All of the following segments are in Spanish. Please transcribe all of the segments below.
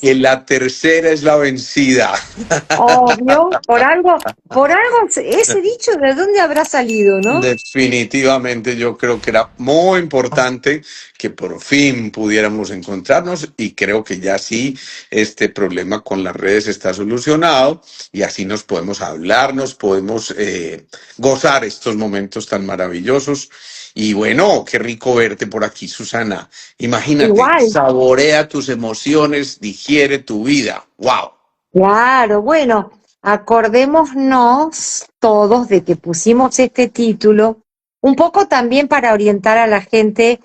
que la tercera es la vencida. Obvio, por algo, ese dicho, ¿de dónde habrá salido, no? Definitivamente yo creo que era muy importante que por fin pudiéramos encontrarnos y creo que ya sí este problema con las redes está solucionado y así nos podemos hablar, nos podemos gozar estos momentos tan maravillosos. Y bueno, qué rico verte por aquí, Susana. Imagínate, Igual, saborea tus emociones, digiere tu vida. ¡Wow! claro, bueno, acordémonos todos de que pusimos este título, un poco también para orientar a la gente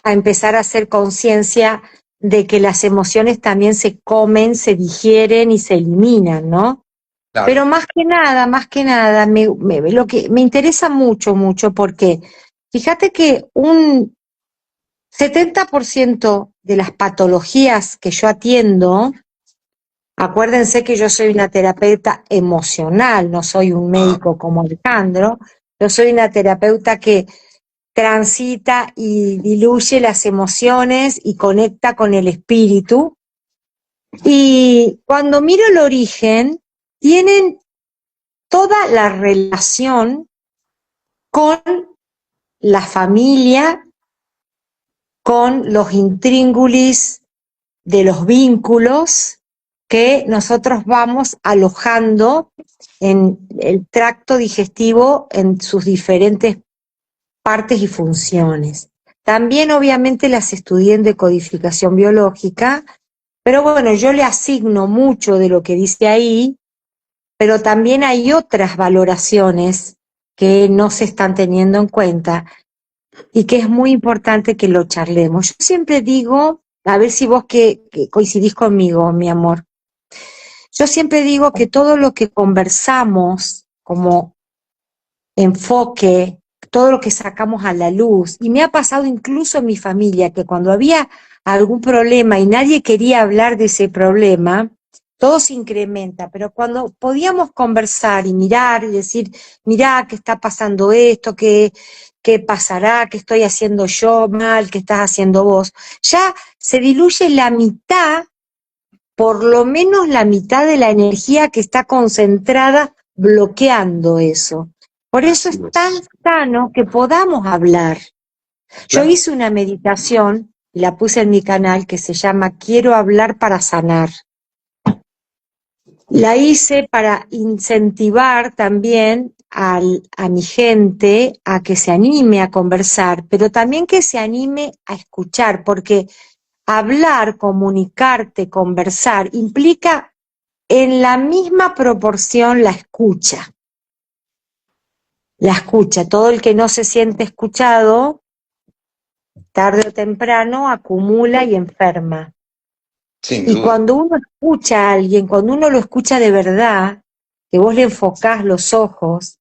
a empezar a hacer conciencia de que las emociones también se comen, se digieren y se eliminan, ¿no? Claro, Pero más que nada, lo que me interesa mucho, mucho, porque fíjate que un 70% de las patologías que yo atiendo, acuérdense que yo soy una terapeuta emocional, no soy un médico como Alejandro, yo soy una terapeuta que transita y diluye las emociones y conecta con el espíritu. Y cuando miro el origen, tienen toda la relación con la familia, con los intríngulis de los vínculos que nosotros vamos alojando en el tracto digestivo en sus diferentes partes y funciones. También obviamente las estudié en decodificación biológica, pero bueno, yo le asigno mucho de lo que dice ahí, pero también hay otras valoraciones que no se están teniendo en cuenta y que es muy importante que lo charlemos. Yo siempre digo, a ver si vos que coincidís conmigo, mi amor, yo siempre digo que todo lo que conversamos como enfoque, todo lo que sacamos a la luz, y me ha pasado incluso en mi familia, que cuando había algún problema y nadie quería hablar de ese problema, todo se incrementa, pero cuando podíamos conversar y mirar y decir, mirá, ¿qué está pasando esto? ¿Qué pasará? ¿Qué estoy haciendo yo mal? ¿Qué estás haciendo vos? Ya se diluye la mitad, por lo menos la mitad de la energía que está concentrada bloqueando eso. Por eso así es tan es. sano que podamos hablar. Yo Claro. hice una meditación y la puse en mi canal que se llama Quiero hablar para sanar. La hice para incentivar también a mi gente a que se anime a conversar, pero también que se anime a escuchar, porque hablar, comunicarte, conversar, implica en la misma proporción la escucha. La escucha, todo el que no se siente escuchado, tarde o temprano acumula y enferma. Sin Y duda. cuando uno escucha a alguien, cuando uno lo escucha de verdad, que vos le enfocás los ojos,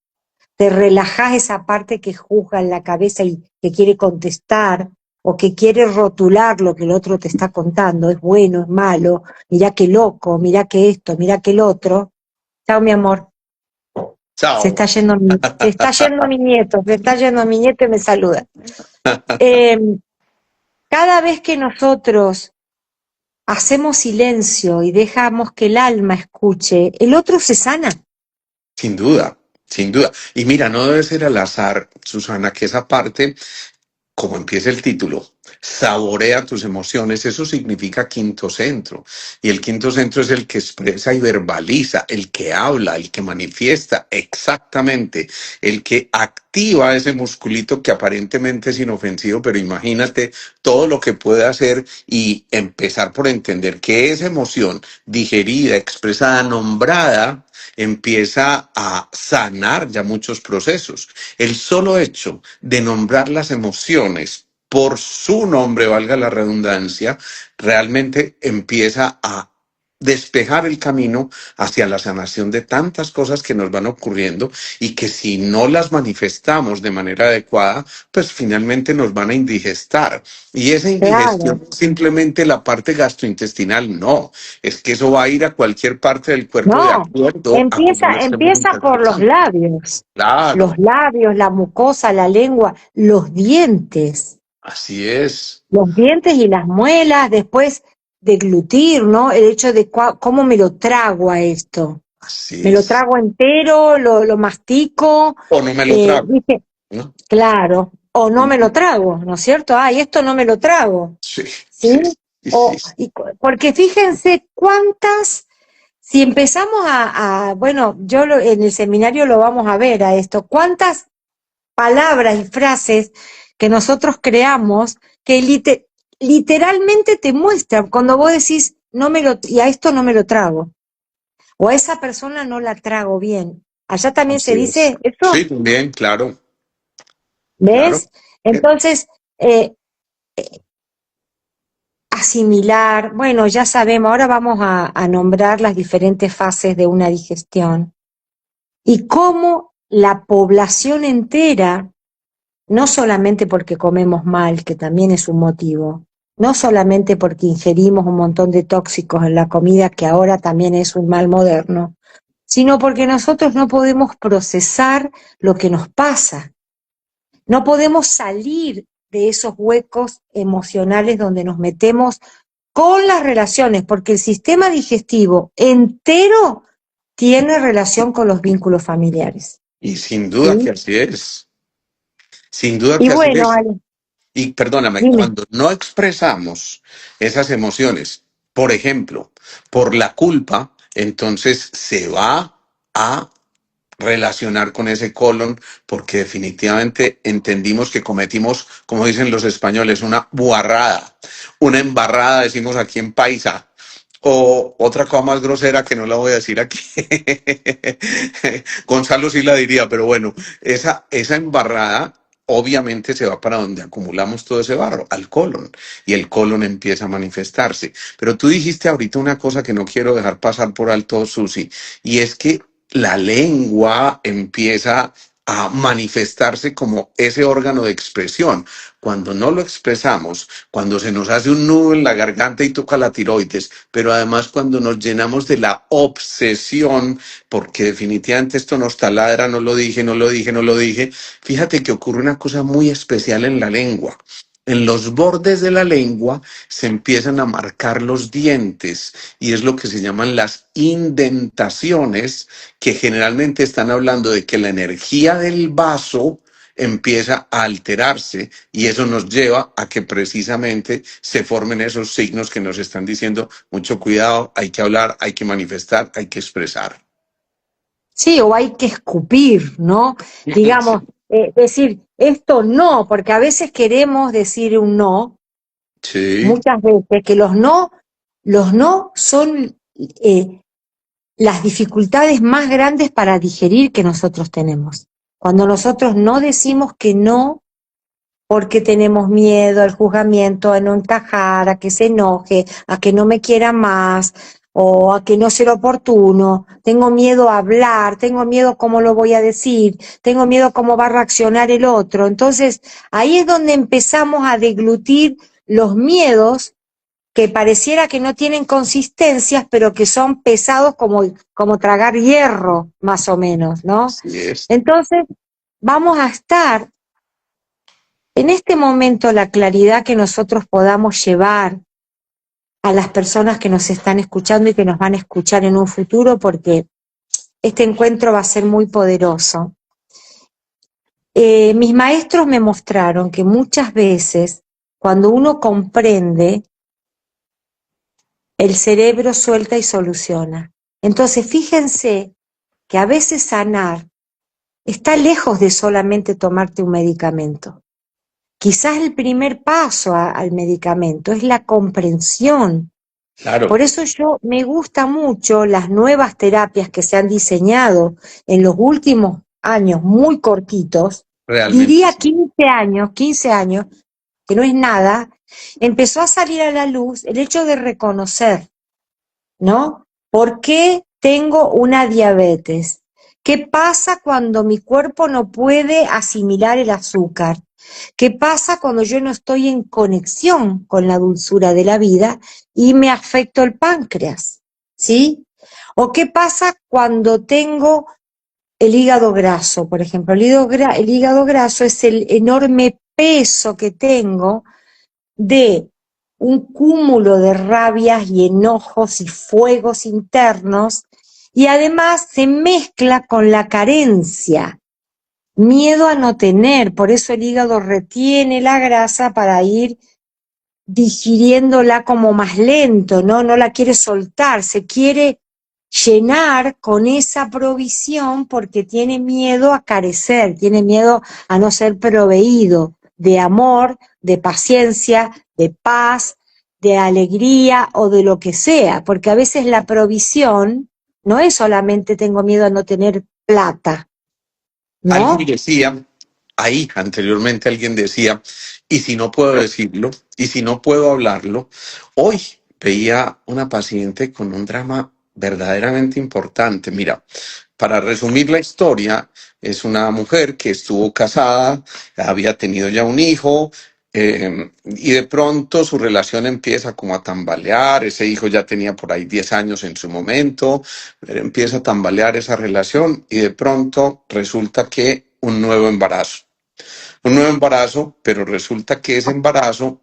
te relajás esa parte que juzga en la cabeza y que quiere contestar o que quiere rotular lo que el otro te está contando, es bueno, es malo, mirá qué loco, mirá qué esto, mirá qué el otro. Chao, mi amor. Chao. Se está yendo mi nieto, se está yendo mi nieto y me saluda. Eh, cada vez que nosotros hacemos silencio y dejamos que el alma escuche, el otro se sana. Sin duda, sin duda. Y mira, no debe ser al azar, Susana, que esa parte, como empieza el título, saborea tus emociones, eso significa quinto centro. Y el quinto centro es el que expresa y verbaliza, el que habla, el que manifiesta, exactamente, el que activa ese musculito que aparentemente es inofensivo, pero imagínate todo lo que puede hacer y empezar por entender que esa emoción digerida, expresada, nombrada, empieza a sanar ya muchos procesos. El solo hecho de nombrar las emociones por su nombre, valga la redundancia, realmente empieza a despejar el camino hacia la sanación de tantas cosas que nos van ocurriendo y que si no las manifestamos de manera adecuada, pues finalmente nos van a indigestar. Y esa Claro. indigestión no es simplemente la parte gastrointestinal, no, es que eso va a ir a cualquier parte del cuerpo de No, acuerdo a cómo lo estemos empieza por interpretando. los Claro, labios, la mucosa, la lengua, los dientes así es. y las muelas, después deglutir, ¿no? El hecho de cómo me lo trago a esto. Así Me lo es. trago entero, lo mastico, O no me lo trago, ¿viste? ¿no? Claro, o no me lo trago, ¿no es cierto? Ay, esto no me lo trago, Sí, ¿sí? sí, sí, sí. Porque fíjense cuántas, si empezamos bueno, en el seminario lo vamos a ver a esto, cuántas palabras y frases que nosotros creamos que literalmente te muestran cuando vos decís, y a esto no me lo trago, o a esa persona no la trago bien. Allá también se Así es. dice eso, Sí, también, claro, claro. ¿ves? Entonces, asimilar, bueno, ya sabemos, ahora vamos a nombrar las diferentes fases de una digestión y cómo la población entera, no solamente porque comemos mal, que también es un motivo, no solamente porque ingerimos un montón de tóxicos en la comida, que ahora también es un mal moderno, sino porque nosotros no podemos procesar lo que nos pasa, no podemos salir de esos huecos emocionales donde nos metemos con las relaciones, porque el sistema digestivo entero tiene relación con los vínculos familiares. Y sin duda que ¿Sí? así es. Sin duda Y que así bueno, es. Ale, Y perdóname, dime. cuando no expresamos esas emociones, por ejemplo, por la culpa, entonces se va a relacionar con ese colon porque definitivamente entendimos que cometimos, como dicen los españoles, una buarrada, una embarrada, decimos aquí en Paisa. O otra cosa más grosera que no la voy a decir aquí. Gonzalo sí la diría, pero bueno, esa embarrada obviamente se va para donde acumulamos todo ese barro, al colon, y el colon empieza a manifestarse. Pero tú dijiste ahorita una cosa que no quiero dejar pasar por alto, Susi, y es que la lengua empieza a manifestarse como ese órgano de expresión. Cuando no lo expresamos, cuando se nos hace un nudo en la garganta y toca la tiroides, pero además cuando nos llenamos de la obsesión, porque definitivamente esto nos taladra, no lo dije, no lo dije, no lo dije, fíjate que ocurre una cosa muy especial en la lengua. En los bordes de la lengua se empiezan a marcar los dientes y es lo que se llaman las indentaciones, que generalmente están hablando de que la energía del vaso empieza a alterarse y eso nos lleva a que precisamente se formen esos signos que nos están diciendo mucho cuidado, hay que hablar, hay que manifestar, hay que expresar. Sí, o hay que escupir, ¿no? Digamos, decir esto no, porque a veces queremos decir un no, Sí, muchas veces, que los no son las dificultades más grandes para digerir que nosotros tenemos. Cuando nosotros no decimos que no, porque tenemos miedo al juzgamiento, a no encajar, a que se enoje, a que no me quiera más, o a que no sea oportuno, tengo miedo a hablar, tengo miedo cómo lo voy a decir, tengo miedo cómo va a reaccionar el otro. Entonces, ahí es donde empezamos a deglutir los miedos que pareciera que no tienen consistencias, pero que son pesados como tragar hierro, más o menos, ¿no? así es. Entonces, vamos a estar en este momento la claridad que nosotros podamos llevar a las personas que nos están escuchando y que nos van a escuchar en un futuro, porque este encuentro va a ser muy poderoso. Mis maestros me mostraron que muchas veces, cuando uno comprende, el cerebro suelta y soluciona. Entonces, fíjense que a veces sanar está lejos de solamente tomarte un medicamento. Quizás el primer paso al medicamento es la comprensión. Claro, Por eso me gusta mucho las nuevas terapias que se han diseñado en los últimos años, muy cortitos, realmente diría sí. 15 años, que no es nada, empezó a salir a la luz el hecho de reconocer, ¿no? ¿Por qué tengo una diabetes? ¿Qué pasa cuando mi cuerpo no puede asimilar el azúcar? ¿Qué pasa cuando yo no estoy en conexión con la dulzura de la vida y me afecto el páncreas? ¿Sí? ¿O qué pasa cuando tengo el hígado graso? Por ejemplo, el hígado graso es el enorme peso que tengo de un cúmulo de rabias y enojos y fuegos internos, y además se mezcla con la carencia, miedo a no tener, por eso el hígado retiene la grasa para ir digiriéndola como más lento, ¿no? No la quiere soltar, se quiere llenar con esa provisión porque tiene miedo a carecer, tiene miedo a no ser proveído de amor, de paciencia, de paz, de alegría o de lo que sea, porque a veces la provisión no es solamente tengo miedo a no tener plata, Alguien ¿no? decía, ahí anteriormente alguien decía, y si no puedo decirlo, y si no puedo hablarlo, hoy veía una paciente con un drama verdaderamente importante. Mira, para resumir la historia, es una mujer que estuvo casada, había tenido ya un hijo, y de pronto su relación empieza como a tambalear, ese hijo ya tenía por ahí 10 años en su momento, empieza a tambalear esa relación y de pronto resulta que un nuevo embarazo, pero resulta que ese embarazo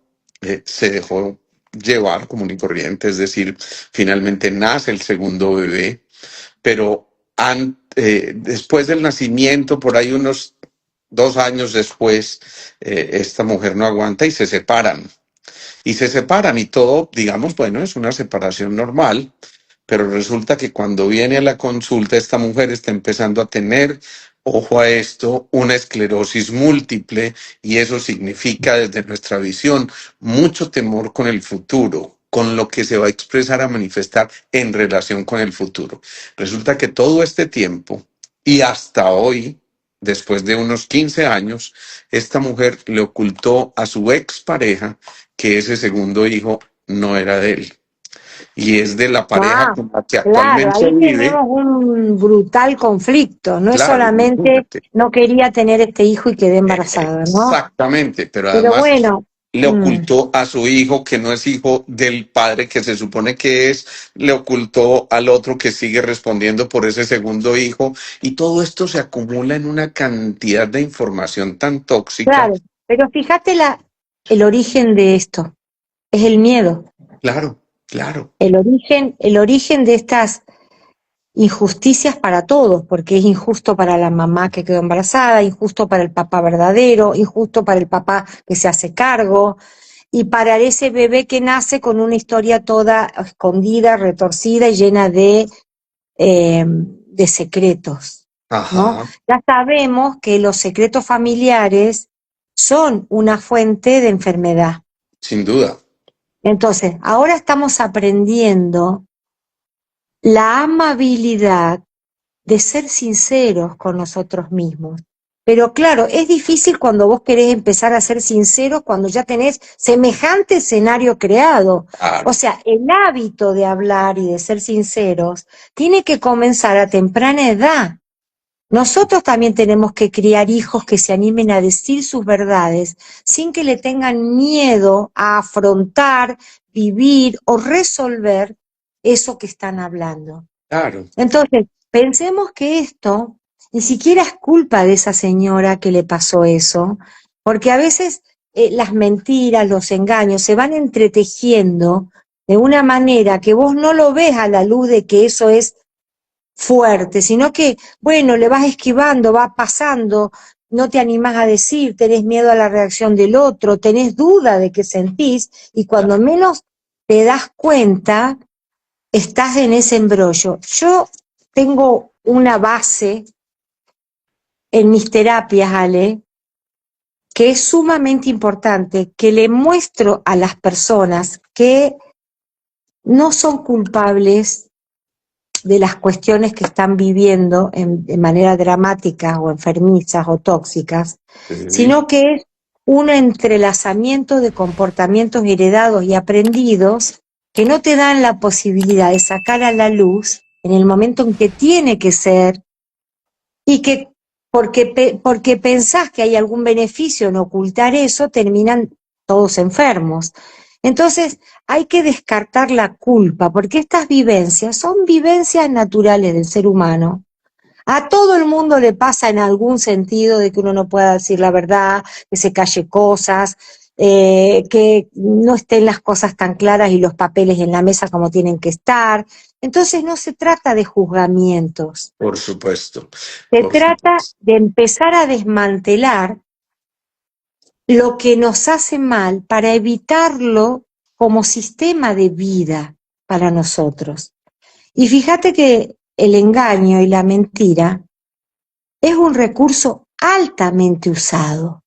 se dejó llevar común y corriente, es decir, finalmente nace el segundo bebé, pero después del nacimiento, por ahí unos 2 años después, esta mujer no aguanta y se separan. Y se separan y todo, digamos, bueno, es una separación normal, pero resulta que cuando viene a la consulta esta mujer está empezando a tener, ojo a esto, una esclerosis múltiple y eso significa desde nuestra visión mucho temor con el futuro, con lo que se va a expresar, a manifestar en relación con el futuro. Resulta que todo este tiempo y hasta hoy, después de unos 15 años, esta mujer le ocultó a su expareja que ese segundo hijo no era de él y es de la pareja Ah, con la que claro, actualmente ahí vive. tenemos un brutal conflicto. No es Claro, solamente imagínate. no quería tener este hijo y quedé embarazada, ¿no? Exactamente, pero Pero además bueno, le mm, ocultó a su hijo que no es hijo del padre que se supone que es, le ocultó al otro que sigue respondiendo por ese segundo hijo y todo esto se acumula en una cantidad de información tan tóxica. claro, pero fíjate el origen de esto, es el miedo. Claro, claro, El origen de estas injusticias para todos, porque es injusto para la mamá que quedó embarazada, injusto para el papá verdadero, injusto para el papá que se hace cargo, y para ese bebé que nace con una historia toda escondida, retorcida y llena de secretos, ¿no? ajá, Ya sabemos que los secretos familiares son una fuente de enfermedad. sin duda. Entonces, ahora estamos aprendiendo la amabilidad de ser sinceros con nosotros mismos. Pero claro, es difícil cuando vos querés empezar a ser sinceros cuando ya tenés semejante escenario creado. O Claro, sea, el hábito de hablar y de ser sinceros tiene que comenzar a temprana edad. Nosotros también tenemos que criar hijos que se animen a decir sus verdades sin que le tengan miedo a afrontar, vivir o resolver eso que están hablando. claro, Entonces, pensemos que esto ni siquiera es culpa de esa señora que le pasó eso, porque a veces las mentiras, los engaños se van entretejiendo de una manera que vos no lo ves a la luz de que eso es fuerte, sino que, bueno, le vas esquivando, va pasando, no te animás a decir, tenés miedo a la reacción del otro, tenés duda de qué sentís, y cuando claro. menos te das cuenta, estás en ese embrollo. Yo tengo una base en mis terapias, Ale, que es sumamente importante, que le muestro a las personas que no son culpables de las cuestiones que están viviendo de manera dramáticas o enfermizas o tóxicas, Sí, sino que es un entrelazamiento de comportamientos heredados y aprendidos que no te dan la posibilidad de sacar a la luz en el momento en que tiene que ser y que porque pensás que hay algún beneficio en ocultar eso, terminan todos enfermos. Entonces, hay que descartar la culpa, porque estas vivencias son vivencias naturales del ser humano. A todo el mundo le pasa en algún sentido de que uno no pueda decir la verdad, que se calle cosas, que no estén las cosas tan claras y los papeles en la mesa como tienen que estar. Entonces no se trata de juzgamientos, Por supuesto, se por trata supuesto. de empezar a desmantelar lo que nos hace mal para evitarlo como sistema de vida para nosotros. Y fíjate que el engaño y la mentira es un recurso altamente usado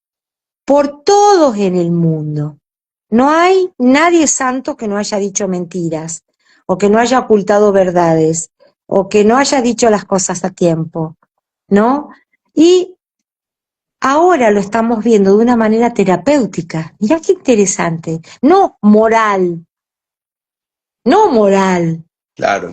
por todos en el mundo. No hay nadie santo que no haya dicho mentiras, o que no haya ocultado verdades, o que no haya dicho las cosas a tiempo, ¿no? Y ahora lo estamos viendo de una manera terapéutica. Mirá qué interesante. No moral, no moral. Claro,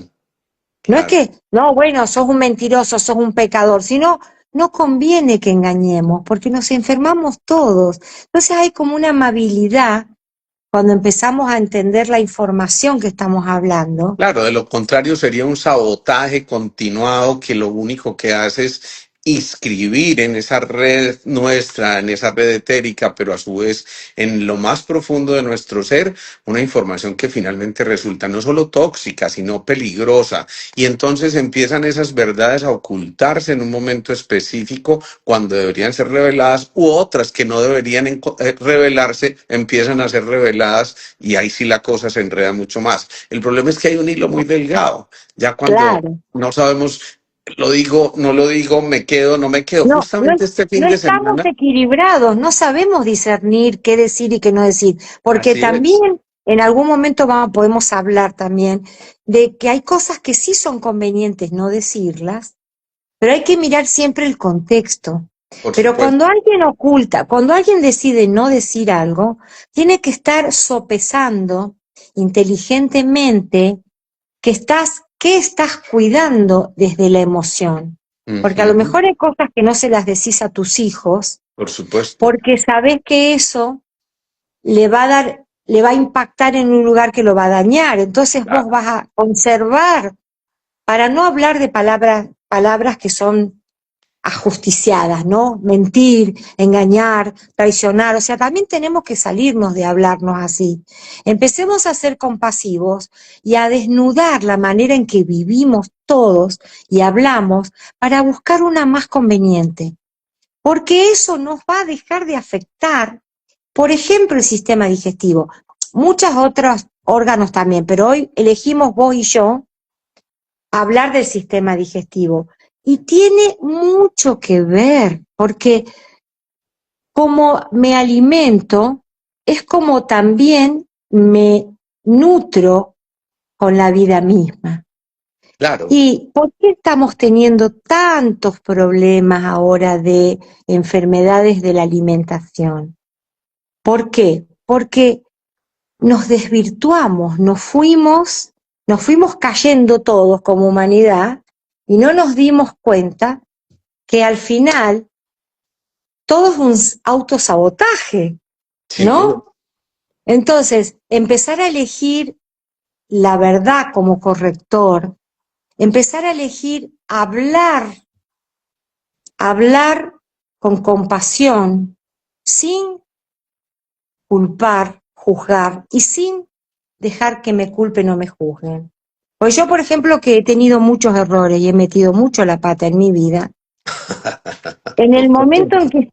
No es claro. que, no, bueno, sos un mentiroso, sos un pecador, sino no conviene que engañemos, porque nos enfermamos todos. Entonces hay como una amabilidad cuando empezamos a entender la información que estamos hablando. Claro, de lo contrario sería un sabotaje continuado que lo único que hace es inscribir en esa red nuestra, en esa red etérica, pero a su vez en lo más profundo de nuestro ser, una información que finalmente resulta no solo tóxica, sino peligrosa. Y entonces empiezan esas verdades a ocultarse en un momento específico cuando deberían ser reveladas, u otras que no deberían revelarse, empiezan a ser reveladas y ahí sí la cosa se enreda mucho más. El problema es que hay un hilo muy delgado. Ya cuando Claro. no sabemos, lo digo, no lo digo, me quedo, no me quedo. No, no, Justamente este fin no de estamos semana, equilibrados, no sabemos discernir qué decir y qué no decir, porque así es. también en algún momento podemos hablar también de que hay cosas que sí son convenientes no decirlas, pero hay que mirar siempre el contexto. Por Pero supuesto. cuando alguien oculta, cuando alguien decide no decir algo, tiene que estar sopesando inteligentemente qué estás cuidando desde la emoción. Porque a lo Ujú, mejor hay cosas que no se las decís a tus hijos, por supuesto. porque sabés que eso le va a impactar en un lugar que lo va a dañar. Entonces vos Claro. vas a conservar, para no hablar de palabras que son ajusticiadas, ¿no? Mentir, engañar, traicionar, o sea, también tenemos que salirnos de hablarnos así. Empecemos a ser compasivos y a desnudar la manera en que vivimos todos y hablamos para buscar una más conveniente, porque eso nos va a dejar de afectar, por ejemplo, el sistema digestivo, muchos otros órganos también, pero hoy elegimos vos y yo hablar del sistema digestivo. Y tiene mucho que ver, porque como me alimento, es como también me nutro con la vida misma. Claro. ¿Y por qué estamos teniendo tantos problemas ahora de enfermedades de la alimentación? ¿Por qué? Porque nos desvirtuamos, nos fuimos cayendo todos como humanidad y no nos dimos cuenta que al final todo es un autosabotaje, Sin duda. ¿no? Entonces, empezar a elegir la verdad como corrector, empezar a elegir hablar con compasión, sin culpar, juzgar y sin dejar que me culpen o me juzguen. Pues yo, por ejemplo, que he tenido muchos errores y he metido mucho la pata en mi vida, en el momento en que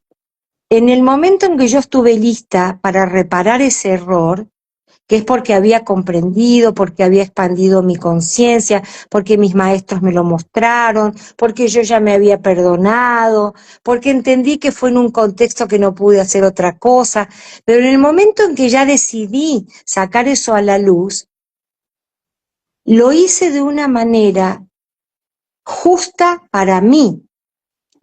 En el momento en que yo estuve lista para reparar ese error, que es porque había comprendido, porque había expandido mi conciencia, porque mis maestros me lo mostraron, porque yo ya me había perdonado, porque entendí que fue en un contexto que no pude hacer otra cosa, pero en el momento en que ya decidí sacar eso a la luz, lo hice de una manera justa para mí.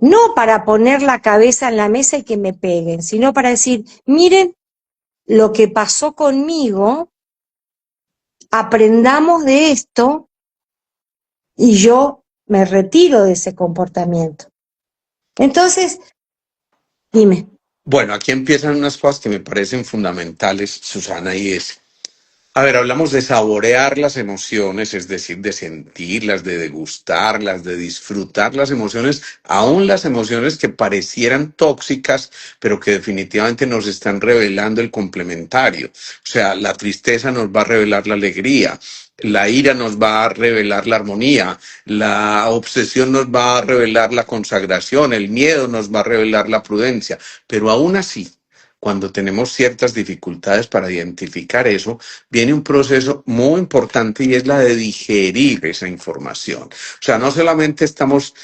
No para poner la cabeza en la mesa y que me peguen, sino para decir, miren lo que pasó conmigo, aprendamos de esto y yo me retiro de ese comportamiento. Entonces, dime. Bueno, aquí empiezan unas cosas que me parecen fundamentales, Susana, y es, A ver, hablamos de saborear las emociones, es decir, de sentirlas, de degustarlas, de disfrutar las emociones, aún las emociones que parecieran tóxicas, pero que definitivamente nos están revelando el complementario. O sea, la tristeza nos va a revelar la alegría. La ira nos va a revelar la armonía, la obsesión nos va a revelar la consagración, el miedo nos va a revelar la prudencia, pero aún así, cuando tenemos ciertas dificultades para identificar eso, viene un proceso muy importante y es la de digerir esa información. O sea, no solamente estamos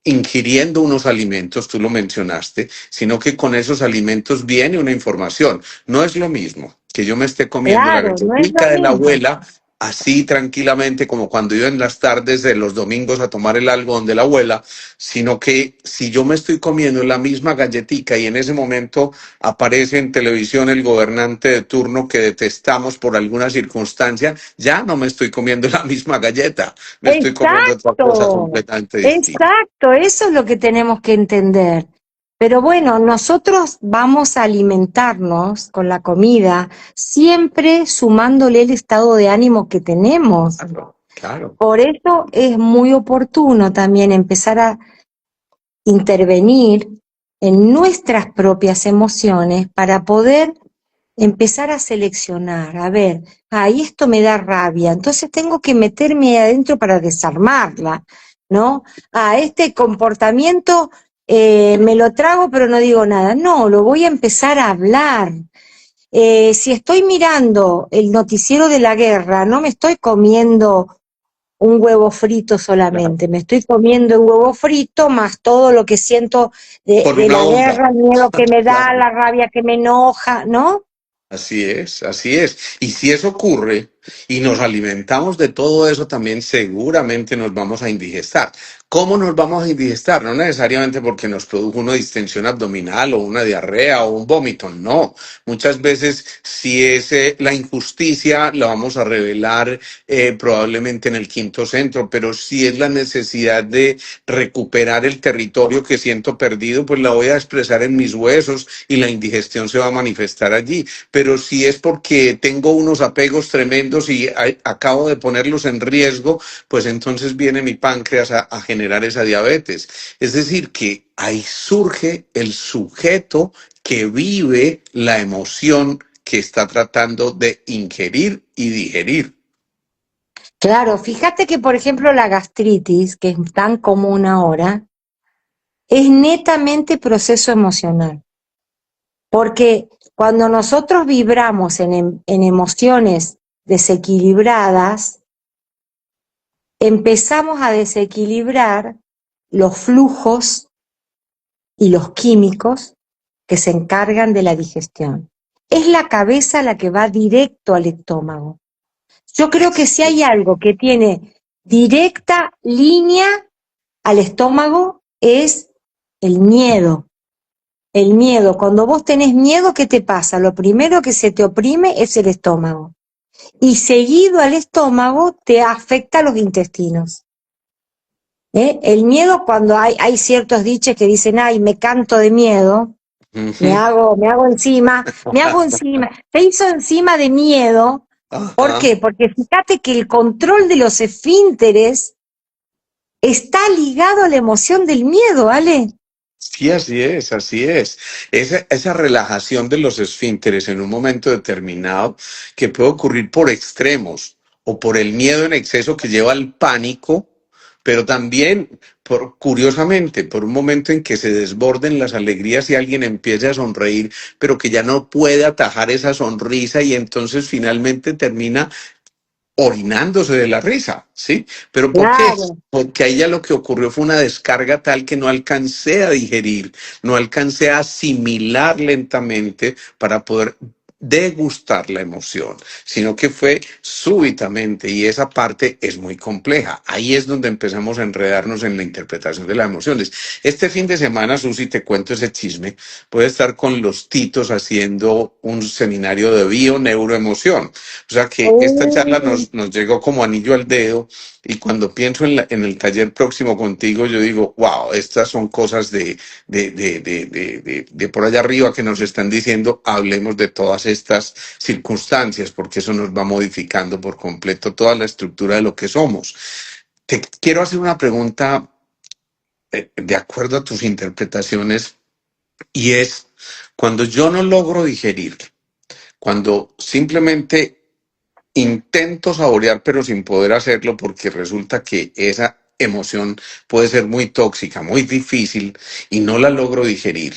ingiriendo unos alimentos, tú lo mencionaste, sino que con esos alimentos viene una información. No es lo mismo que yo me esté comiendo la Claro, no es lo galletita de la mismo. abuela así tranquilamente como cuando iba en las tardes de los domingos a tomar el algodón de la abuela, sino que si yo me estoy comiendo la misma galletica y en ese momento aparece en televisión el gobernante de turno que detestamos por alguna circunstancia, ya no me estoy comiendo la misma galleta, me estoy comiendo otra cosa Exacto, completamente distinta. exacto, eso es lo que tenemos que entender. Pero bueno, nosotros vamos a alimentarnos con la comida siempre sumándole el estado de ánimo que tenemos. Claro, claro. Por eso es muy oportuno también empezar a intervenir en nuestras propias emociones para poder empezar a seleccionar, a ver, ahí esto me da rabia, entonces tengo que meterme adentro para desarmarla, ¿no? Este comportamiento me lo trago pero no digo nada, no, lo voy a empezar a hablar. Si estoy mirando el noticiero de la guerra, no me estoy comiendo un huevo frito Claro. solamente, me estoy comiendo un huevo frito más todo lo que siento Por de una la onda. guerra, el miedo que me da, Claro. la rabia que me enoja, ¿no? Así es, así es. Y si eso ocurre y nos alimentamos de todo eso, también seguramente nos vamos a indigestar. ¿Cómo nos vamos a indigestar? No necesariamente porque nos produjo una distensión abdominal o una diarrea o un vómito, no. Muchas veces si es la injusticia, la vamos a revelar probablemente en el quinto centro, pero si es la necesidad de recuperar el territorio que siento perdido, pues la voy a expresar en mis huesos y la indigestión se va a manifestar allí. Pero si es porque tengo unos apegos tremendos y acabo de ponerlos en riesgo, pues entonces viene mi páncreas a generar esa diabetes. Es decir, que ahí surge el sujeto que vive la emoción que está tratando de ingerir y digerir. Claro, fíjate que por ejemplo la gastritis, que es tan común ahora, es netamente proceso emocional, porque cuando nosotros vibramos en emociones desequilibradas, empezamos a desequilibrar los flujos y los químicos que se encargan de la digestión. Es la cabeza la que va directo al estómago. Yo creo que si hay algo que tiene directa línea al estómago es el miedo. El miedo, cuando vos tenés miedo, ¿qué te pasa? Lo primero que se te oprime es el estómago. Y seguido al estómago te afecta los intestinos. El miedo, cuando hay ciertos dichos que dicen, ay, me canto de miedo, Ujú. me hago encima, se hizo encima de miedo. ¿Por Ajá. qué? Porque fíjate que el control de los esfínteres está ligado a la emoción del miedo, ¿vale? Sí, así es, así es. Esa relajación de los esfínteres en un momento determinado que puede ocurrir por extremos o por el miedo en exceso que lleva al pánico, pero también, curiosamente, por un momento en que se desborden las alegrías y alguien empiece a sonreír, pero que ya no puede atajar esa sonrisa y entonces finalmente termina orinándose de la risa, ¿sí? ¿Pero por qué? Claro. Porque a ella lo que ocurrió fue una descarga tal que no alcancé a digerir, no alcancé a asimilar lentamente para poder degustar la emoción, sino que fue súbitamente y esa parte es muy compleja. Ahí es donde empezamos a enredarnos en la interpretación de las emociones. Este fin de semana, Susi, te cuento ese chisme, voy a estar con los Titos haciendo un seminario de bio-neuroemoción. O sea que esta charla Oh, nos llegó como anillo al dedo y cuando pienso en el taller próximo contigo, yo digo, wow, estas son cosas de por allá arriba que nos están diciendo, hablemos de todas estas circunstancias, porque eso nos va modificando por completo toda la estructura de lo que somos. Te quiero hacer una pregunta de acuerdo a tus interpretaciones, y es, cuando yo no logro digerir, cuando simplemente intento saborear pero sin poder hacerlo porque resulta que esa emoción puede ser muy tóxica, muy difícil y no la logro digerir,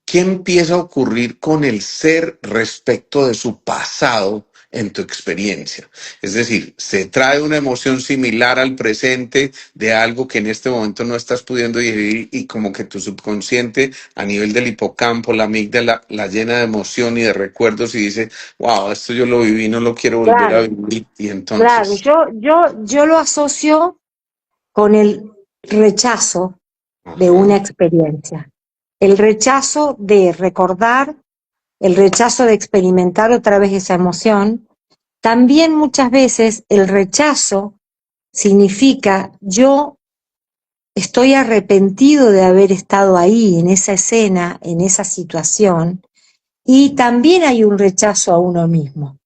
¿qué empieza a ocurrir con el ser respecto de su pasado en tu experiencia? Es decir, se trae una emoción similar al presente de algo que en este momento no estás pudiendo digerir y como que tu subconsciente a nivel del hipocampo, la amígdala, la llena de emoción y de recuerdos y dice, wow, esto yo lo viví, no lo quiero volver a Claro, vivir. Y claro. entonces, Yo lo asocio con el rechazo de ajá, una experiencia. El rechazo de recordar, el rechazo de experimentar otra vez esa emoción. También muchas veces el rechazo significa yo estoy arrepentido de haber estado ahí, en esa escena, en esa situación, y también hay un rechazo a uno mismo,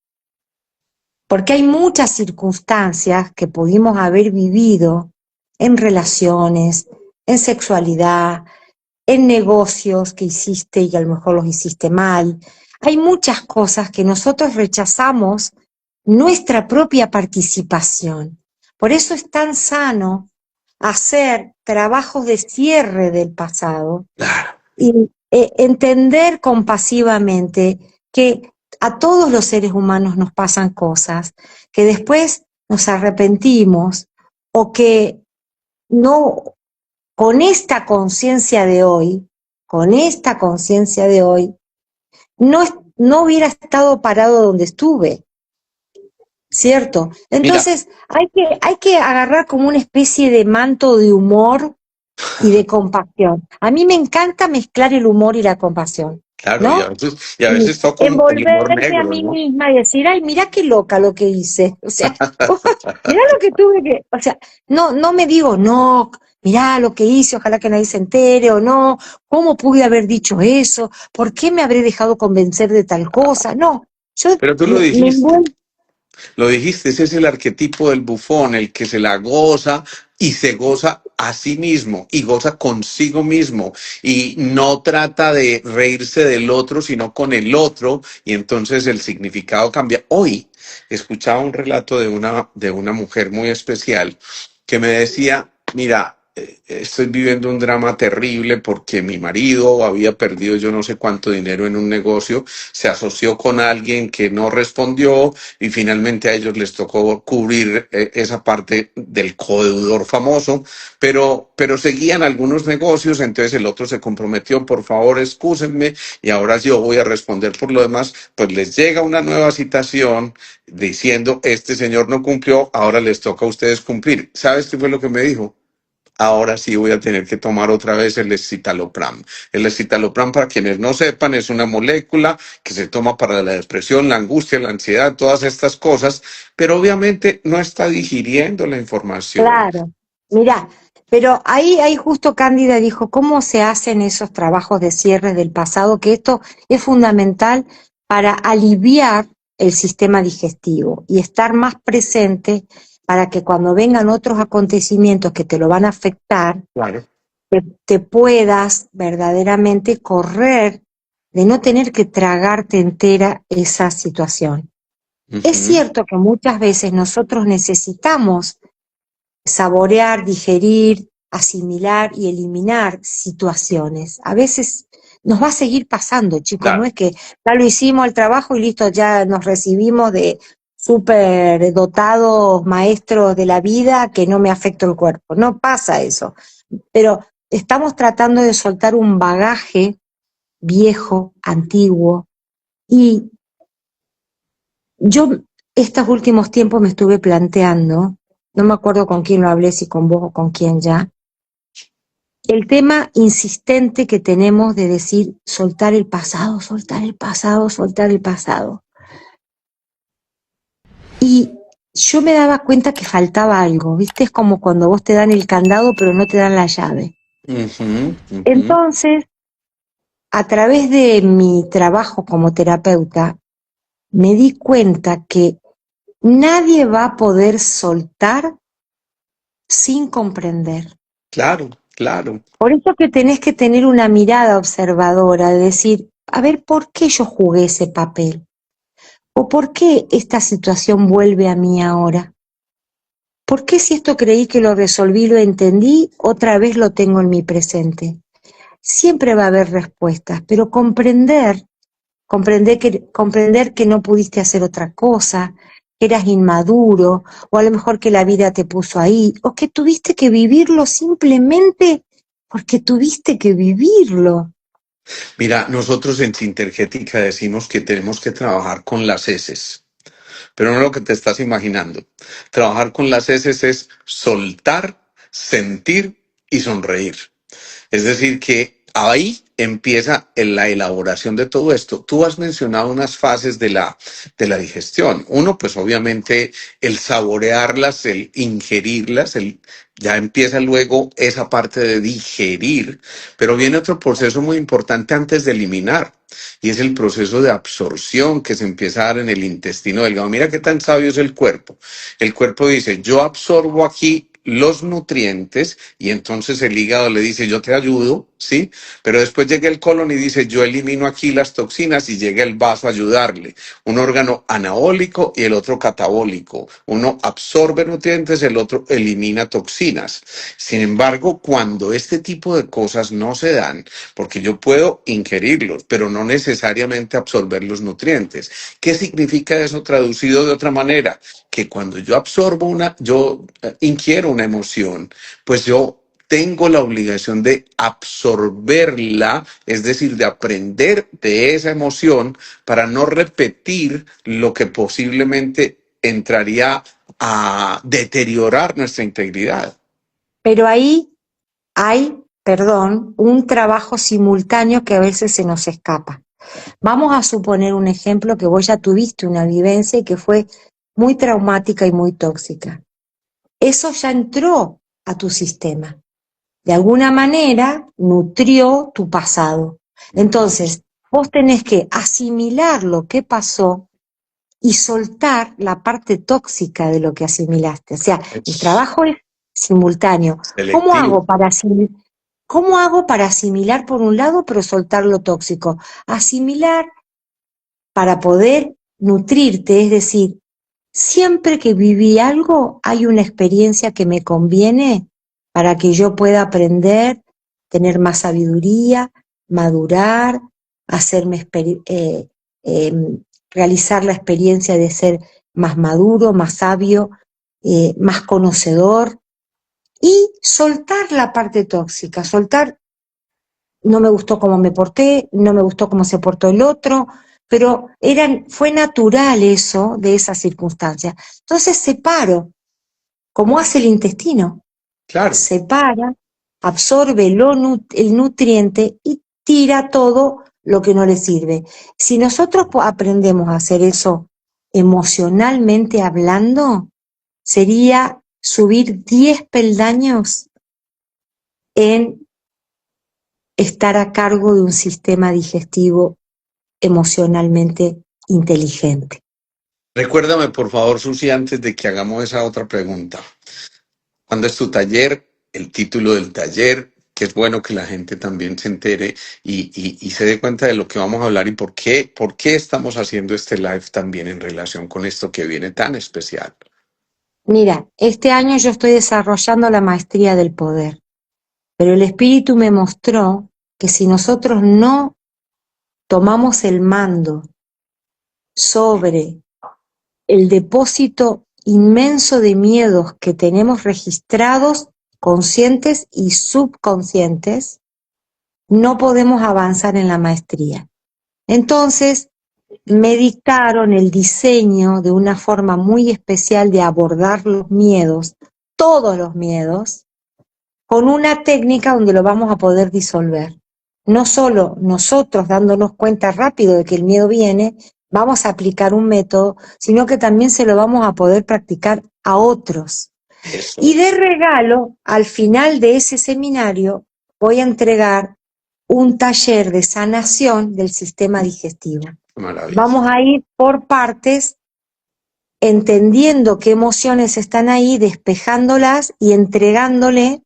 porque hay muchas circunstancias que pudimos haber vivido en relaciones, en sexualidad, en negocios que hiciste y que a lo mejor los hiciste mal. Hay muchas cosas que nosotros rechazamos nuestra propia participación. Por eso es tan sano hacer trabajos de cierre del pasado claro, y entender compasivamente que a todos los seres humanos nos pasan cosas, que después nos arrepentimos o que no, con esta conciencia de hoy, con esta conciencia de hoy, no, no hubiera estado parado donde estuve, ¿cierto? mira, Entonces hay que agarrar como una especie de manto de humor y de compasión. A mí me encanta mezclar el humor y la compasión, claro, ¿no? y a Y veces toco el humor envolverme a negro, mí ¿no? misma y decir, ay, mira qué loca lo que hice. O sea, mirá lo que tuve que, o sea, no me digo, no, mirá lo que hice, ojalá que nadie se entere, o no, ¿cómo pude haber dicho eso? ¿Por qué me habré dejado convencer de tal cosa? No, yo Pero tú me envuelvo, lo dijiste, ese es el arquetipo del bufón, el que se la goza y se goza a sí mismo y goza consigo mismo y no trata de reírse del otro, sino con el otro, y entonces el significado cambia. Hoy escuchaba un relato de una mujer muy especial que me decía, mira, estoy viviendo un drama terrible porque mi marido había perdido yo no sé cuánto dinero en un negocio, se asoció con alguien que no respondió y finalmente a ellos les tocó cubrir esa parte del codeudor famoso, pero seguían algunos negocios, entonces el otro se comprometió, por favor, excúsenme, y ahora yo voy a responder por lo demás, pues les llega una nueva citación diciendo, este señor no cumplió, ahora les toca a ustedes cumplir. ¿Sabes qué fue lo que me dijo? Ahora sí voy a tener que tomar otra vez el escitalopram. El escitalopram, para quienes no sepan, es una molécula que se toma para la depresión, la angustia, la ansiedad, todas estas cosas, pero obviamente no está digiriendo la información. claro, mirá, pero ahí justo Cándida dijo, ¿cómo se hacen esos trabajos de cierre del pasado? Que esto es fundamental para aliviar el sistema digestivo y estar más presente para que cuando vengan otros acontecimientos que te lo van a afectar, Claro. te puedas verdaderamente correr de no tener que tragarte entera esa situación. Es Ujú. cierto que muchas veces nosotros necesitamos saborear, digerir, asimilar y eliminar situaciones. A veces nos va a seguir pasando, chicos, no Claro. es que ya lo hicimos el trabajo y listo, ya nos recibimos de súper dotados maestros de la vida que no me afecta el cuerpo. No pasa eso, pero estamos tratando de soltar un bagaje viejo, antiguo, y yo estos últimos tiempos me estuve planteando, no me acuerdo con quién lo hablé, si con vos o con quién ya, el tema insistente que tenemos de decir soltar el pasado, soltar el pasado, soltar el pasado. Y yo me daba cuenta que faltaba algo, ¿viste? Es como cuando vos te dan el candado pero no te dan la llave. Ujú, ujú. Entonces, a través de mi trabajo como terapeuta, me di cuenta que nadie va a poder soltar sin comprender. Claro, claro. Por eso que tenés que tener una mirada observadora, de decir, a ver, ¿por qué yo jugué ese papel? ¿O por qué esta situación vuelve a mí ahora? ¿Por qué si esto creí que lo resolví, lo entendí, otra vez lo tengo en mi presente? Siempre va a haber respuestas, pero comprender que no pudiste hacer otra cosa, que eras inmaduro, o a lo mejor que la vida te puso ahí, o que tuviste que vivirlo simplemente porque tuviste que vivirlo. Mira, nosotros en Sintergética decimos que tenemos que trabajar con las heces, pero no lo que te estás imaginando. Trabajar con las heces es soltar, sentir y sonreír. Es decir, que ahí empieza la elaboración de todo esto. Tú has mencionado unas fases de la digestión. Uno, pues obviamente el saborearlas, el ingerirlas, ya empieza luego esa parte de digerir, pero viene otro proceso muy importante antes de eliminar. Y es el proceso de absorción que se empieza a dar en el intestino delgado. Mira qué tan sabio es el cuerpo. El cuerpo dice, yo absorbo aquí los nutrientes y entonces el hígado le dice yo te ayudo, ¿sí? Pero después llega el colon y dice yo elimino aquí las toxinas y llega el vaso a ayudarle. Un órgano anabólico y el otro catabólico. Uno absorbe nutrientes, el otro elimina toxinas. Sin embargo, cuando este tipo de cosas no se dan, porque yo puedo ingerirlos, pero no necesariamente absorber los nutrientes. ¿Qué significa eso traducido de otra manera? Que cuando yo yo ingiero una emoción, pues yo tengo la obligación de absorberla, es decir, de aprender de esa emoción para no repetir lo que posiblemente entraría a deteriorar nuestra integridad. Pero ahí hay, perdón, un trabajo simultáneo que a veces se nos escapa. Vamos a suponer un ejemplo que vos ya tuviste una vivencia y que fue muy traumática y muy tóxica. Eso ya entró a tu sistema. De alguna manera nutrió tu pasado. Entonces, vos tenés que asimilar lo que pasó y soltar la parte tóxica de lo que asimilaste. O sea, el Es trabajo es simultáneo. selectivo. ¿Cómo hago para asimilar por un lado, pero soltar lo tóxico? Asimilar para poder nutrirte, es decir, siempre que viví algo, hay una experiencia que me conviene para que yo pueda aprender, tener más sabiduría, madurar, hacerme eh, realizar la experiencia de ser más maduro, más sabio, más conocedor y soltar la parte tóxica, soltar no me gustó cómo me porté, no me gustó cómo se portó el otro, pero fue natural eso de esa circunstancia. Entonces separo, como hace el intestino, Claro. separa, absorbe el nutriente y tira todo lo que no le sirve. Si nosotros aprendemos a hacer eso emocionalmente hablando, sería subir 10 peldaños en estar a cargo de un sistema digestivo emocionalmente inteligente. Recuérdame, por favor, Susi, antes de que hagamos esa otra pregunta. ¿Cuándo es tu taller? El título del taller, que es bueno que la gente también se entere y se dé cuenta de lo que vamos a hablar y por qué estamos haciendo este live también en relación con esto que viene tan especial. Mira, este año yo estoy desarrollando la maestría del poder, pero el espíritu me mostró que si nosotros no tomamos el mando sobre el depósito inmenso de miedos que tenemos registrados, conscientes y subconscientes, no podemos avanzar en la maestría. Entonces, me dictaron el diseño de una forma muy especial de abordar los miedos, todos los miedos, con una técnica donde lo vamos a poder disolver. No solo nosotros dándonos cuenta rápido de que el miedo viene, vamos a aplicar un método, sino que también se lo vamos a poder practicar a otros. Eso. Y de regalo, al final de ese seminario, voy a entregar un taller de sanación del sistema digestivo. Maravilla. Vamos a ir por partes, entendiendo qué emociones están ahí, despejándolas y entregándole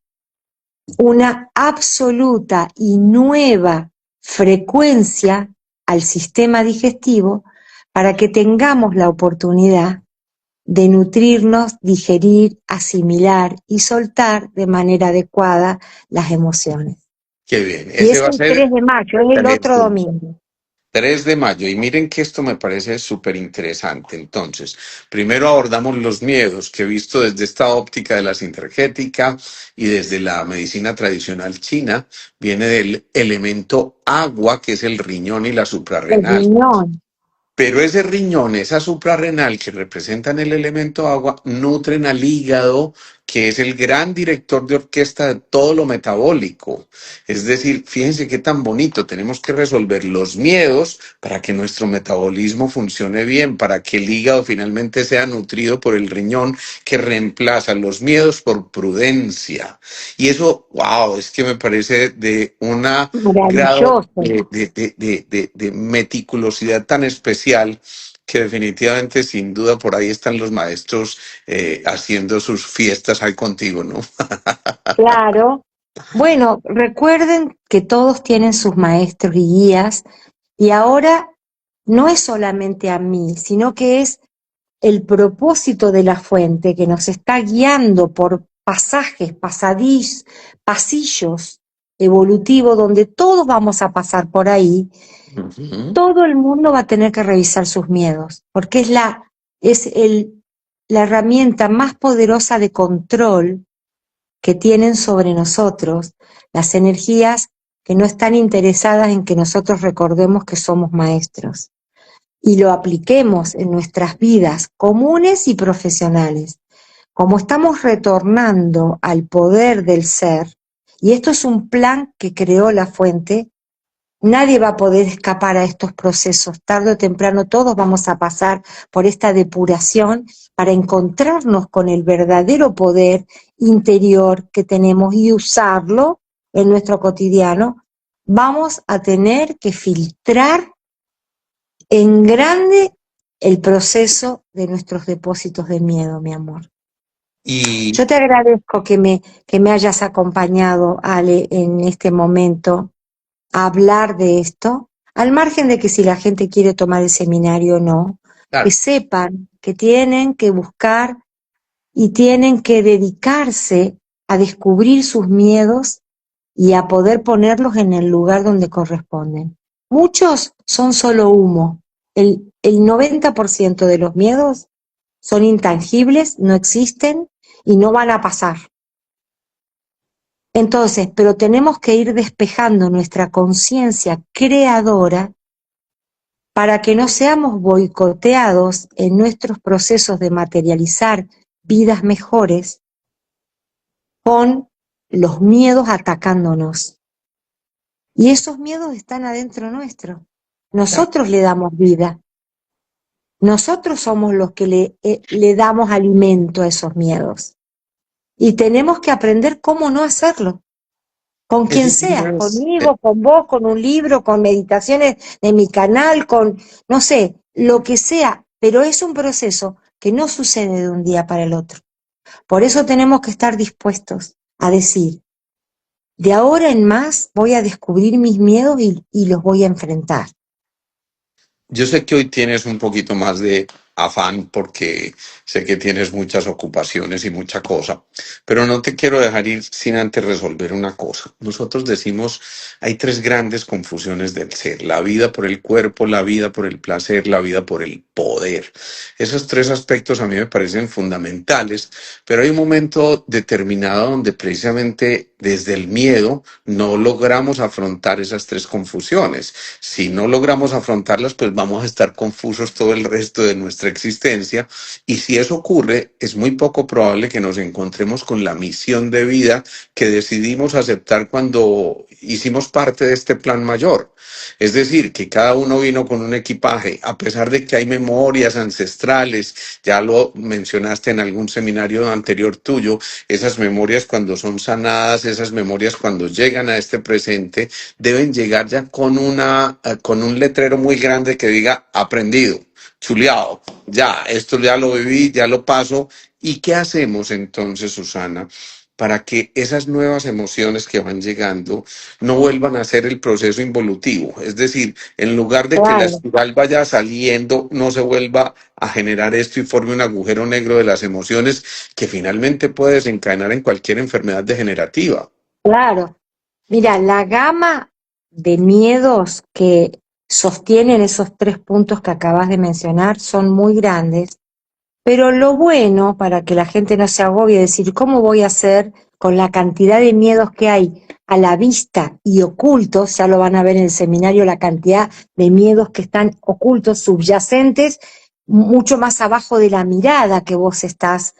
una absoluta y nueva frecuencia al sistema digestivo para que tengamos la oportunidad de nutrirnos, digerir, asimilar y soltar de manera adecuada las emociones. Qué bien. Y Ese es va a el ser 3 de mayo, es el otro excelente. domingo. 3 de mayo. Y miren que esto me parece súper interesante. Entonces, primero abordamos los miedos que he visto desde esta óptica de la sintergética y desde la medicina tradicional china. Viene del elemento agua, que es el riñón y la El suprarrenal. riñón. Pero ese riñón, esa suprarrenal que representan el elemento agua, nutren al hígado, que es el gran director de orquesta de todo lo metabólico. Es decir, fíjense qué tan bonito, tenemos que resolver los miedos para que nuestro metabolismo funcione bien, para que el hígado finalmente sea nutrido por el riñón que reemplaza los miedos por prudencia. Y eso, wow, es que me parece de una grado Maravilloso. de meticulosidad tan especial que definitivamente, sin duda, por ahí están los maestros haciendo sus fiestas ahí contigo, ¿no? Claro. Bueno, recuerden que todos tienen sus maestros y guías, y ahora no es solamente a mí, sino que es el propósito de la fuente que nos está guiando por pasajes, pasillos evolutivos, donde todos vamos a pasar por ahí. Ujú. Todo el mundo va a tener que revisar sus miedos, porque la herramienta más poderosa de control que tienen sobre nosotros, las energías que no están interesadas en que nosotros recordemos que somos maestros y lo apliquemos en nuestras vidas comunes y profesionales. Como estamos retornando al poder del ser, y esto es un plan que creó la fuente, nadie va a poder escapar a estos procesos. Tarde o temprano todos vamos a pasar por esta depuración para encontrarnos con el verdadero poder interior que tenemos y usarlo en nuestro cotidiano. Vamos a tener que filtrar en grande el proceso de nuestros depósitos de miedo, mi amor. Y Yo te agradezco que me hayas acompañado, Ale, en este momento a hablar de esto, al margen de que si la gente quiere tomar el seminario o no, que claro, sepan que tienen que buscar y tienen que dedicarse a descubrir sus miedos y a poder ponerlos en el lugar donde corresponden. Muchos son solo humo. El 90% de los miedos son intangibles, no existen y no van a pasar. Entonces, pero tenemos que ir despejando nuestra conciencia creadora para que no seamos boicoteados en nuestros procesos de materializar vidas mejores con los miedos atacándonos. Y esos miedos están adentro nuestro. claro. Nosotros le damos vida. Nosotros somos los que le damos alimento a esos miedos. Y tenemos que aprender cómo no hacerlo. Con quien Ese sea, es, conmigo, con vos, con un libro, con meditaciones de mi canal, con, no sé, lo que sea, pero es un proceso que no sucede de un día para el otro. Por eso tenemos que estar dispuestos a decir, de ahora en más voy a descubrir mis miedos y los voy a enfrentar. yo sé que hoy tienes un poquito más de afán porque sé que tienes muchas ocupaciones y mucha cosa, pero no te quiero dejar ir sin antes resolver una cosa. Nosotros decimos, hay tres grandes confusiones del ser: la vida por el cuerpo, la vida por el placer, la vida por el poder. Esos tres aspectos a mí me parecen fundamentales, pero hay un momento determinado donde precisamente desde el miedo no logramos afrontar esas tres confusiones. Si no logramos afrontarlas, pues vamos a estar confusos todo el resto de nuestra existencia. Y si eso ocurre, es muy poco probable que nos encontremos con la misión de vida que decidimos aceptar cuando hicimos parte de este plan mayor. Es decir, que cada uno vino con un equipaje, a pesar de que hay memorias memorias ancestrales, ya lo mencionaste en algún seminario anterior tuyo, esas memorias cuando son sanadas, esas memorias cuando llegan a este presente, deben llegar ya con un letrero muy grande que diga aprendido, chuleado, ya, esto ya lo viví, ya lo paso. ¿Y qué hacemos entonces, Susana, para que esas nuevas emociones que van llegando no vuelvan a ser el proceso involutivo? Es decir, en lugar de que la Claro, espiral vaya saliendo, no se vuelva a generar esto y forme un agujero negro de las emociones que finalmente puede desencadenar en cualquier enfermedad degenerativa. claro. Mira, la gama de miedos que sostienen esos 3 puntos que acabas de mencionar son muy grandes, pero lo bueno para que la gente no se agobie es decir, ¿cómo voy a hacer con la cantidad de miedos que hay a la vista y ocultos? Ya lo van a ver en el seminario, la cantidad de miedos que están ocultos, subyacentes, mucho más abajo de la mirada que vos estás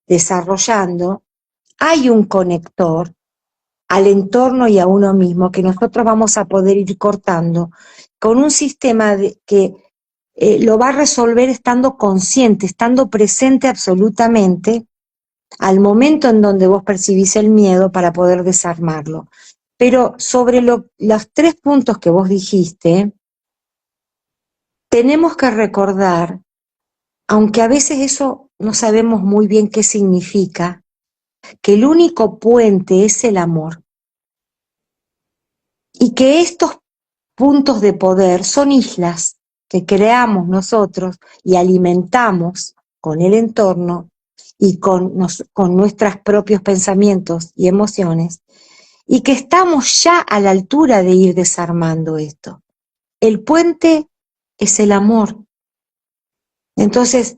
desarrollando. Hay un conector al entorno y a uno mismo que nosotros vamos a poder ir cortando con un sistema que lo va a resolver estando consciente, estando presente absolutamente al momento en donde vos percibís el miedo para poder desarmarlo. Pero sobre los 3 puntos que vos dijiste, tenemos que recordar, aunque a veces eso no sabemos muy bien qué significa, que el único puente es el amor y que estos puntos de poder son islas que creamos nosotros y alimentamos con el entorno y con nuestros propios pensamientos y emociones, y que estamos ya a la altura de ir desarmando esto. El puente es el amor. Entonces,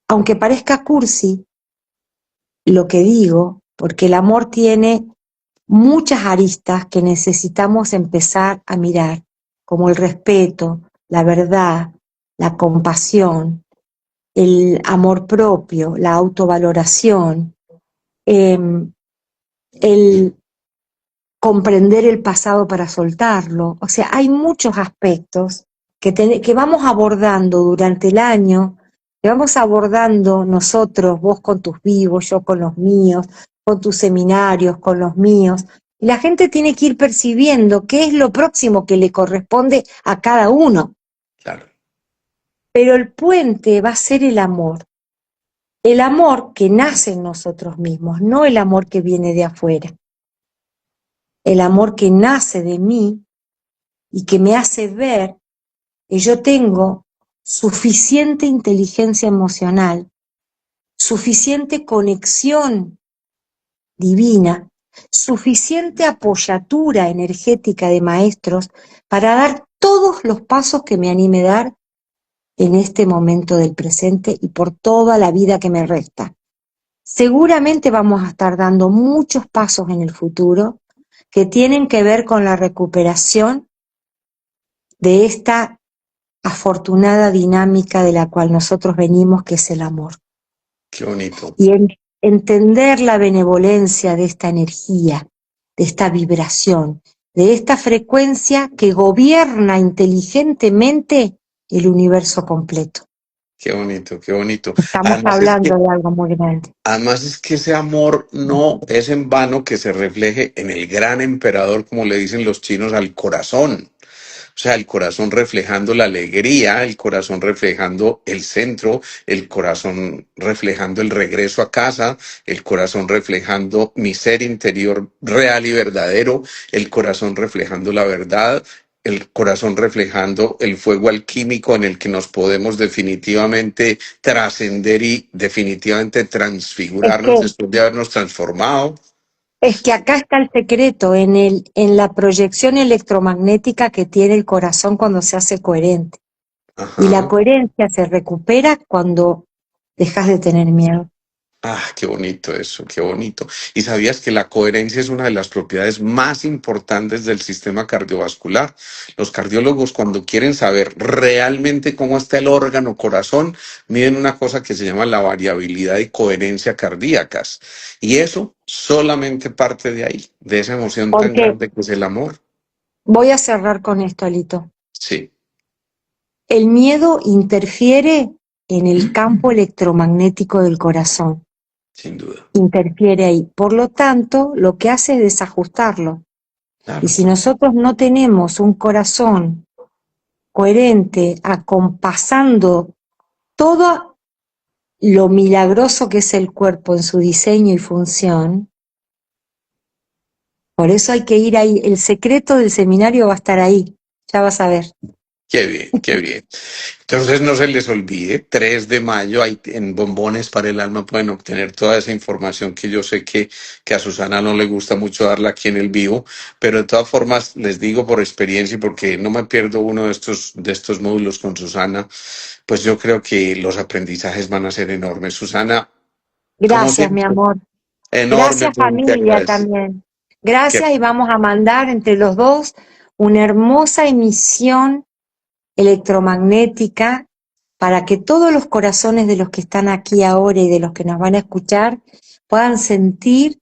aunque parezca cursi lo que digo, porque el amor tiene muchas aristas que necesitamos empezar a mirar, como el respeto, la verdad, la compasión, el amor propio, la autovaloración, el comprender el pasado para soltarlo. O sea, hay muchos aspectos que vamos abordando durante el año, que vamos abordando nosotros, vos con tus vivos, yo con los míos, con tus seminarios, con los míos. Y la gente tiene que ir percibiendo qué es lo próximo que le corresponde a cada uno. Claro. Pero el puente va a ser el amor. El amor que nace en nosotros mismos, no el amor que viene de afuera. El amor que nace de mí y que me hace ver que yo tengo suficiente inteligencia emocional, suficiente conexión divina, suficiente apoyatura energética de maestros para dar todos los pasos que me anime a dar en este momento del presente y por toda la vida que me resta. Seguramente vamos a estar dando muchos pasos en el futuro que tienen que ver con la recuperación de esta afortunada dinámica de la cual nosotros venimos, que es el amor. Qué bonito. Y entender la benevolencia de esta energía, de esta vibración, de esta frecuencia que gobierna inteligentemente el universo completo. Qué bonito, qué bonito. Estamos Además es hablando que de algo muy grande. Además es que ese amor no es en vano que se refleje en el gran emperador, como le dicen los chinos, al corazón. O sea, el corazón reflejando la alegría, el corazón reflejando el centro, el corazón reflejando el regreso a casa, el corazón reflejando mi ser interior real y verdadero, el corazón reflejando la verdad, el corazón reflejando el fuego alquímico en el que nos podemos definitivamente trascender y definitivamente Es transfigurarnos que, después de habernos transformado. es que acá está el secreto, en la proyección electromagnética que tiene el corazón cuando se hace coherente. Y la Ajá. coherencia se recupera cuando dejas de tener miedo. Ah, qué bonito eso, qué bonito. ¿Y sabías que la coherencia es una de las propiedades más importantes del sistema cardiovascular? Los cardiólogos, cuando quieren saber realmente cómo está el órgano corazón, miden una cosa que se llama la variabilidad y coherencia cardíacas. Y eso solamente parte de ahí, de esa emoción tan Porque grande que es el amor. voy a cerrar con esto, Alito. Sí, El miedo interfiere en el campo electromagnético del corazón, Sin duda. interfiere ahí. Por lo tanto, lo que hace es desajustarlo. Claro. Y si nosotros no tenemos un corazón coherente, acompasando todo lo milagroso que es el cuerpo en su diseño y función, por eso hay que ir ahí. El secreto del seminario va a estar ahí, ya vas a ver. Qué bien, qué bien. Entonces no se les olvide, 3 de mayo hay, en Bombones para el Alma pueden obtener toda esa información que yo sé que a Susana no le gusta mucho darla aquí en el vivo, pero de todas formas les digo por experiencia y porque no me pierdo uno de estos módulos con Susana, pues yo creo que los aprendizajes van a ser enormes. Susana, como Gracias, mi siempre, amor. Gracias, enormemente familia, agradecido. también. Que Gracias, y vamos a mandar entre los dos una hermosa emisión electromagnética para que todos los corazones de los que están aquí ahora y de los que nos van a escuchar puedan sentir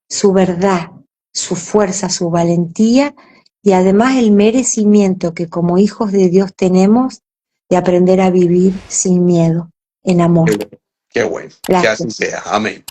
su verdad, su fuerza, su valentía y además el merecimiento que como hijos de Dios tenemos de aprender a vivir sin miedo, en amor. qué bueno, que así Gracias. sea. Amén.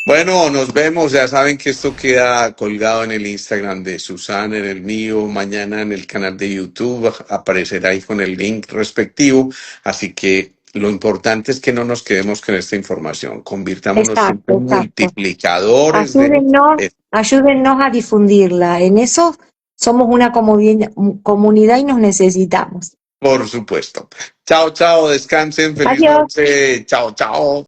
Bueno, nos vemos. Ya saben que esto queda colgado en el Instagram de Susana, en el mío. Mañana en el canal de YouTube aparecerá ahí con el link respectivo. Así que lo importante es que no nos quedemos con esta información. Convirtámonos siempre Exacto, en exacto. multiplicadores de... Ayúdennos a difundirla. En eso somos una comunidad y nos necesitamos. Por supuesto. Chao, chao. Descansen. Feliz Adiós. noche. Chao, chao.